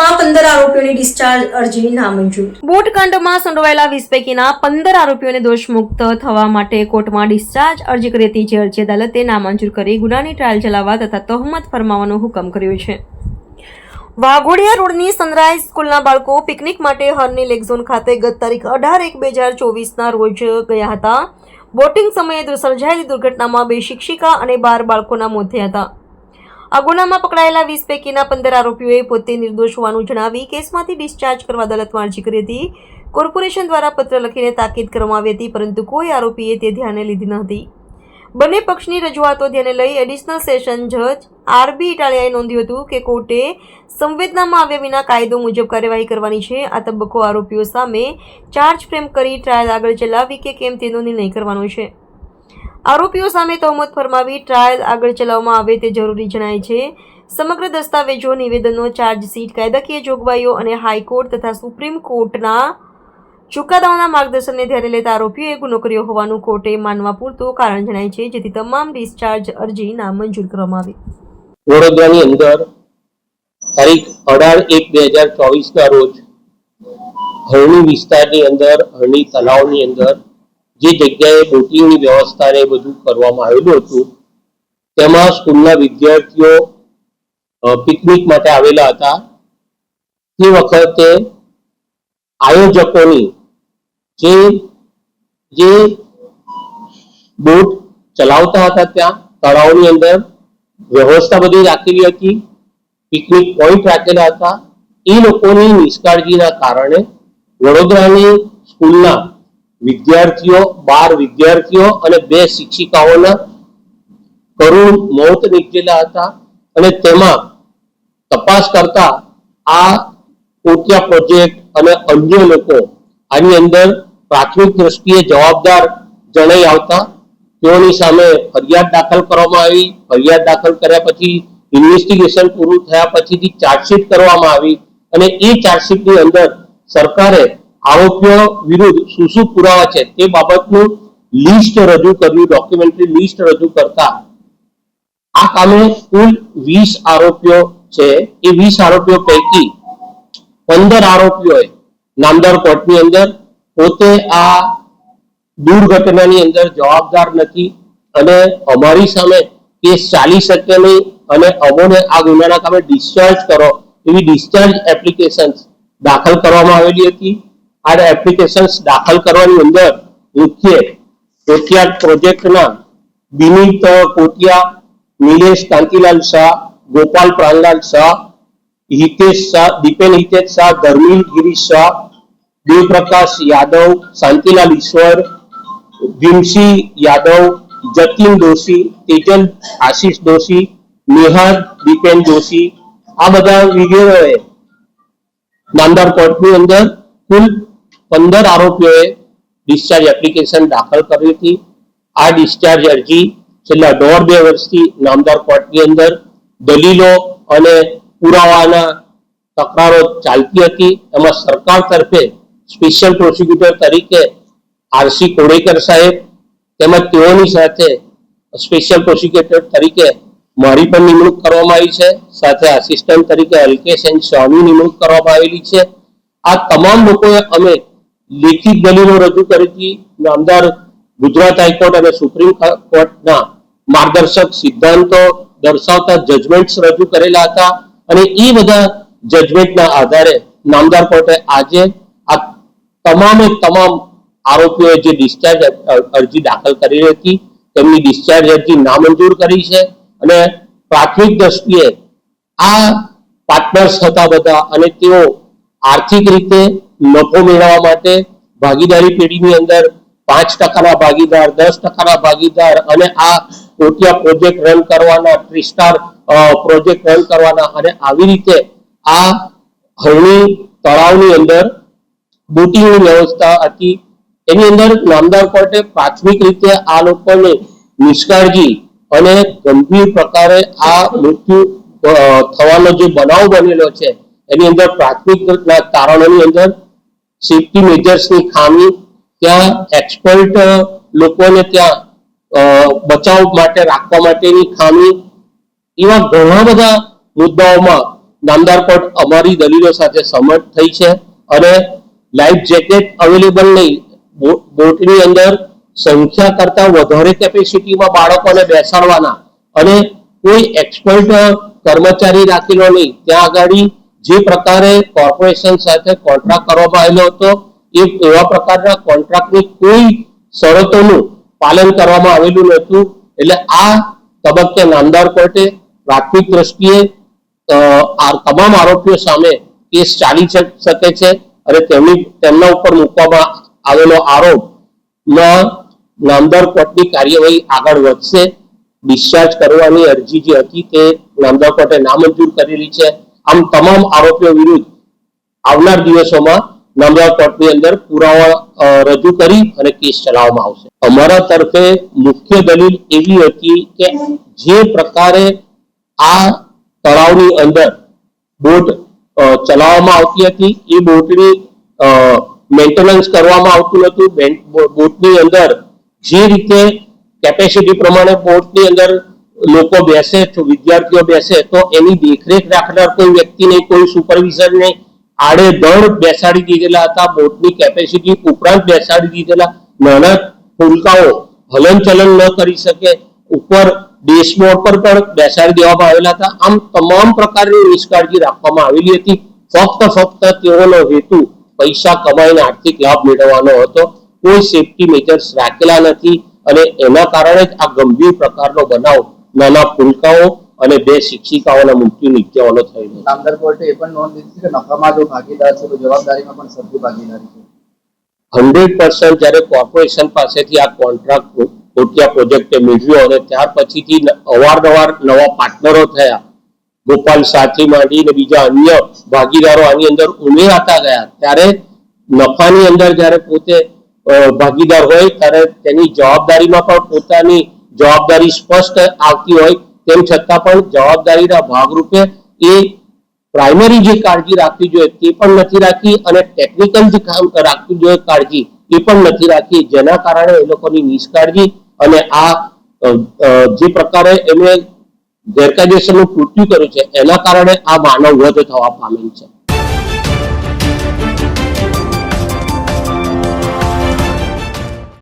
બોટકાંડમાં 15 આરોપીઓની ડિસ્ચાર્જ અરજી નામંજૂર. બોટકાંડમાં સંડોવાયેલા 20 પૈકીના 15 આરોપીઓને દોષમુક્ત થવા માટે કોર્ટમાં ડિસ્ચાર્જ અરજી કરી હતી, જે અરજી અદાલતે નામંજૂર કરી ગુનાની ટ્રાયલ ચલાવવા તથા તહોમત ફરમાવવાનો હુકમ કર્યો છે. વાઘોડિયા રોડની સનરાઈઝ સ્કૂલના બાળકો પિકનિક માટે હરની લેક ઝોન ખાતે ગત તારીખ 18/1/2024ના રોજ ગયા હતા. બોટિંગ સમયે સર્જાયેલી દુર્ઘટનામાં 2 શિક્ષિકા અને 12 બાળકોના મોત થયા હતા. આ ગુનામાં પકડાયેલા 20 પૈકીના 15 આરોપીઓએ પોતે નિર્દોષ હોવાનું જણાવી કેસમાંથી ડિસ્ચાર્જ કરવા અદાલતમાં અરજી કરી હતી. કોર્પોરેશન દ્વારા પત્ર લખીને તાકીદ કરવામાં આવી હતી, પરંતુ કોઈ આરોપીએ તે ધ્યાને લીધી ન હતી. બંને પક્ષની રજૂઆતો ધ્યાને લઈ એડિશનલ સેશન જજ આર.બી. ઇટાલિયાએ નોંધ્યું હતું કે કોર્ટે સંવેદનામાં આવ્યા વિના કાયદો મુજબ કાર્યવાહી કરવાની છે. આ તબક્કો આરોપીઓ સામે ચાર્જ ફ્રેમ કરી ટ્રાયલ આગળ ચલાવવી કે કેમ તેનો નિર્ણય કરવાનો છે. આરોપીઓ સામે તહોમત ફરમાવી ટ્રાયલ આગળ ચલાવવામાં આવે તે જરૂરી જણાય છે. સમગ્ર દસ્તાવેજો, નિવેદનો, ચાર્જશીટ, કાયદાકીય જોગવાઈઓ અને હાઈકોર્ટ તથા સુપ્રીમ કોર્ટના ચુકાદાઓના માર્ગદર્શનને ધ્યાને લેતા આરોપીઓએ ગુનો કર્યો હોવાનું કોર્ટે માનવા પૂરતું કારણ જણાય છે, જેથી તમામ ડિસ્ચાર્જ અરજી નામંજૂર કરવામાં આવી. વડોદરાની અંદર તારીખ 18/1/2024ના રોજ હરણી વિસ્તારની અંદર, હરણી તલાવની અંદર જે જગ્યાએ બોટિંગની વ્યવસ્થા ને બધું કરવામાં આવેલું હતું, તેમાં સ્કૂલના વિદ્યાર્થીઓ પિકનિક માટે આવેલા હતા. તે વખતે આયોજકોની જે બોટ ચલાવતા હતા ત્યાં તળાવની અંદર વ્યવસ્થા બધી રાખેલી હતી, પિકનિક પોઈન્ટ રાખેલા હતા. એ લોકોની નિષ્કાળજીના કારણે વડોદરાની સ્કૂલના વિદ્યાર્થીઓ, 12 વિદ્યાર્થીઓ અને 2 શિક્ષિકાઓના કરુણ મોત નીપજેલા હતા. અને તેમાં તપાસ કરતા આ કોટિયા પ્રોજેક્ટ અને અન્ય લોકો આની અંદર પ્રાથમિક દ્રષ્ટિએ જવાબદાર જણાઈ આવતા તેઓની સામે ફરિયાદ દાખલ કરવામાં આવી. ફરિયાદ દાખલ કર્યા પછી ઇન્વેસ્ટિગેશન પૂરું થયા પછીથી ચાર્જશીટ કરવામાં આવી અને એ ચાર્જશીટની અંદર સરકારે આરોપીઓ વિરુદ્ધ શું પુરાવા છે તે બાબતનું લિસ્ટ રજૂ કર્યું, ડોક્યુમેન્ટરી લિસ્ટ રજૂ કરતા આ કામે કુલ 20 આરોપીઓ છે. એ 20 આરોપીઓ પૈકી 15 આરોપીઓએ નામદાર કોર્ટની અંદર પોતે આ દુર્ઘટનાની અંદર જવાબદાર નથી અને અમારી સામે કેસ ચાલી શકે નહીં અને અમોને આ ગુનાના કામે ડિસ્ચાર્જ કરો એવી ડિસ્ચાર્જ એપ્લિકેશન્સ દાખલ કરવામાં આવેલી હતી. આ એપ્લિકેશન્સ દાખલ કરવાની અંદર મુખ્ય કોટિયા પ્રોજેક્ટના વિનીત કોટિયા, નિલેશ કાંતિલાલ શાહ, ગોપાલ પ્રાણલાલ શાહ, હિતેશ શાહ, દીપેન હિતેશ શાહ, ધર્મિલ ગિરીશ શાહ, દેવપ્રકાશ યાદવ, શાંતિલાલ ઈશ્વર, ભીમસિંહ યાદવ, જતીન દોશી, તેજલ આશીષ દોશી, નિહાર દીપેન દોશી, આ બધા વિગેરેએ નામદાર કોર્ટની અંદર કુલ 15 આરોપીઓએ ડિસ્ચાર્જ એપ્લિકેશન દાખલ કરી હતી. આ ડિસ્ચાર્જ અરજી છેલ્લા 1.5-2 વર્ષથી નામદાર કોર્ટની અંદર દલીલો અને પુરાવાના તકરારો ચાલતી હતી. એમાં સરકાર તરફે સ્પેશિયલ પ્રોસિક્યુટર તરીકે આર.સી. કોડેકર સાહેબ તેમજ તેઓની સાથે સ્પેશિયલ પ્રોસિક્યુટર તરીકે મારી પણ નિમણૂક કરવામાં આવી છે. સાથે આસિસ્ટન્ટ તરીકે અલ્કેશ એન શાહની નિમણૂક કરવામાં આવેલી છે. આ તમામ લોકોએ અમે લેખિત દલીલો રજૂ કરી હતી. નામદાર ગુજરાત હાઈકોર્ટ અને સુપ્રીમ કોર્ટના માર્ગદર્શક સિદ્ધાંતો દર્શાવતા જજમેન્ટ્સ રજૂ કરેલા હતા અને એ બધા જજમેન્ટના આધારે નામદાર કોર્ટે આજે આ તમામે તમામ આરોપીઓએ જે ડિસ્ચાર્જ અરજી દાખલ કરી હતી તેમની ડિસ્ચાર્જ અરજી નામંજૂર કરી છે. અને પ્રાથમિક દ્રષ્ટિએ આ પાર્ટનર્સ હતા બધા અને તેઓ આર્થિક રીતે નફો મેળવવા માટે ભાગીદારી પેઢીની અંદર 5%ના ભાગીદાર, 10%ના ભાગીદાર અને આ કોટિયા પ્રોજેક્ટ રન કરવાના, ટ્રીસ્ટાર પ્રોજેક્ટ રન કરવાના અને આવી રીતે આ હરણી તળાવની અંદર બોટિંગની વ્યવસ્થા હતી. એની અંદર નામદાર કોર્ટે પ્રાથમિક રીતે આ લોકોને નિષ્કાળજી અને ગંભીર પ્રકારે આ મૃત્યુ થવાનો જે બનાવ બનેલો છે એની અંદર પ્રાથમિક કારણોની અંદર સેફ્ટી મેજર્સની ખામી, ત્યાં એક્સપર્ટ લોકોને ત્યાં બચાવ માટે રાખવા માટેની ખામી, એવા ઘણા બધા મુદ્દાઓમાં નામદાર કોર્ટ અમારી દલીલો સાથે સહમત થઈ છે અને લાઈફ જેકેટ અવેલેબલ નહીં, બોટની અંદર સંખ્યા કરતા વધારે કેપેસિટીમાં બાળકોને બેસાડવાના અને કોઈ એક્સપર્ટ કર્મચારી રાખેલો નહીં, ત્યાં આગળ જે પ્રકારે કોર્પોરેશન સાથે કોન્ટ્રાક્ટ કરવામાં આવેલો હતો એવા પ્રકારના કોન્ટ્રાક્ટની કોઈ શરતોનું પાલન કરવામાં આવેલું નહોતું. એટલે આ તબક્કે નામદાર કોર્ટે પ્રાથમિક દ્રષ્ટિએ આ તમામ આરોપીઓ સામે કેસ ચાલી શકે છે અને તેમના ઉપર મૂકવામાં આવેલો આરોપમાં નામદાર કોર્ટની કાર્યવાહી આગળ વધશે. ડિસ્ચાર્જ કરવાની અરજી જે હતી તે નામદાર કોર્ટે નામંજૂર કરેલી છે. આમ તમામ આરોપીઓ વિરુદ્ધ આવનાર દિવસોમાં નામદાર કોર્ટની અંદર પુરાવા રજૂ કરી અને કેસ ચલાવવામાં આવશે. અમારા તરફે મુખ્ય દલીલ એવી હતી કે જે પ્રકારે આ તળાવની અંદર બોટ ચલાવવામાં આવતી હતી એ બોટની મેન્ટેનન્સ કરવામાં આવતું હતું. બોટની અંદર જે રીતે કેપેસિટી પ્રમાણે બોટની અંદર લોકો બેસે, વિદ્યાર્થીઓ બેસે, તો એની દેખરેખ રાખનાર કોઈ વ્યક્તિ નહીં, કોઈ સુપરવિઝર નહીં, આડેધડ બેસાડી દીધેલા હતા. બોટની કેપેસિટી ઉપરાંત બેસાડી દીધેલા, નાના ફૂલકાઓ હલનચલન ન કરી શકે, ઉપર ડેશબોર્ડ પર પણ બેસાડી દેવામાં આવેલા હતા. આમ તમામ પ્રકારની નિષ્કાળજી રાખવામાં આવેલી હતી. ફક્ત તેઓનો હેતુ પૈસા કમાઈને આર્થિક લાભ મેળવવાનો હતો. કોઈ સેફટી મેજર્સ રાખેલા નથી અને એના કારણે જ આ ગંભીર પ્રકારનો બનાવ નાના ફૂલકાઓ અને 2 શિક્ષિકાઓના મૃત્યુ નિપજવાનો થયેલો. નામદાર કોર્ટે એ પણ નોંધ લીધી છે કે નફામાં જો ભાગીદાર છે તો જવાબદારીમાં પણ સભ્ય ભાગીદારી છે. 100% જ્યારે કોર્પોરેશન પાસેથી આ કોન્ટ્રાક્ટ કોટિયા પ્રોજેક્ટે મેળવ્યો અને ત્યાર પછીથી અવારનવાર નવા પાર્ટનરો થયા, ગોપાલ સાથી માંડીને બીજા અન્ય ભાગીદારો આની અંદર ઉમેરાતા ગયા, ત્યારે નફાની અંદર જ્યારે પોતે ભાગીદાર હોય ત્યારે તેની જવાબદારીમાં પણ પોતાની જવાબદારી સ્પષ્ટ આવતી હોય, તેમ છતાં પણ જવાબદારીના ભાગરૂપે એ પ્રાઇમરી જે કાળજી રાખવી જોઈએ તે પણ નથી રાખી અને ટેકનિકલ જે કામ રાખવી જોઈએ કાળજી એ પણ નથી રાખી, જેના કારણે એ લોકોની નિષ્કાળજી અને આ જે પ્રકારે એમણે ગેરકાયદેસરનું કૃત્ય કર્યું છે એના કારણે આ માનવ વધ થવા પામેલ છે.